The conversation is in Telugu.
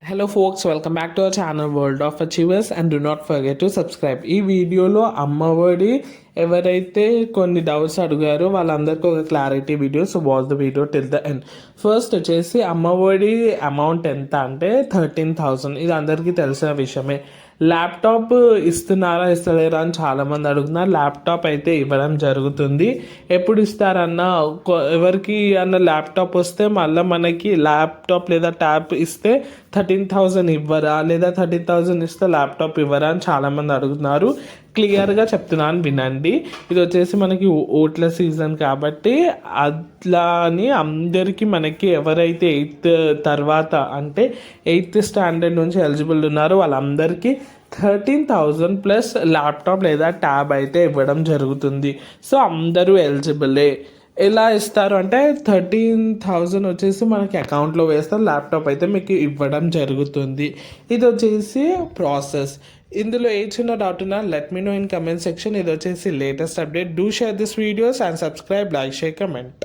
Hello folks, welcome back to our channel world of achievers and do not forget to subscribe. ఈ వీడియోలో అమ్మఒడి ఎవరైతే కొన్ని డౌట్స్ అడిగారో వాళ్ళందరికీ ఒక clarity video. So watch the video till the end. First వచ్చేసి అమ్మఒడి అమౌంట్ ఎంత అంటే 13,000. ఇది అందరికీ తెలిసిన విషయమే. ల్యాప్టాప్ ఇస్తున్నారా ఇస్తలేరా అని చాలామంది అడుగుతున్నారు. ల్యాప్టాప్ అయితే ఇవ్వడం జరుగుతుంది. ఎప్పుడు ఇస్తారన్న ఎవరికి అన్న ల్యాప్టాప్ వస్తే మళ్ళీ మనకి ల్యాప్టాప్ లేదా ట్యాబ్ ఇస్తే 13,000 ఇవ్వరా, లేదా 13,000 ఇస్తే ల్యాప్టాప్ ఇవ్వరా అని చాలామంది అడుగుతున్నారు. క్లియర్గా చెప్తున్నాను వినండి. ఇది వచ్చేసి మనకి ఓట్ల సీజన్ కాబట్టి అట్లా అని అందరికీ మనకి ఎవరైతే 8th తర్వాత అంటే 8th స్టాండర్డ్ నుంచి ఎలిజిబుల్ ఉన్నారో వాళ్ళందరికీ 13,000 ప్లస్ ల్యాప్టాప్ లేదా ట్యాబ్ అయితే ఇవ్వడం జరుగుతుంది. సో అందరూ ఎలిజిబులే. ఎలా ఇస్తారు అంటే 13,000 వచ్చేసి మనకి అకౌంట్లో వేస్తారు, ల్యాప్టాప్ అయితే మీకు ఇవ్వడం జరుగుతుంది. ఇది వచ్చేసి ప్రాసెస్. ఇందులో ఏ చిన్న డౌట్ ఉన్నా let me know in comment section. ఇది వచ్చేసి latest update. Do share this videos and subscribe, like, share, comment.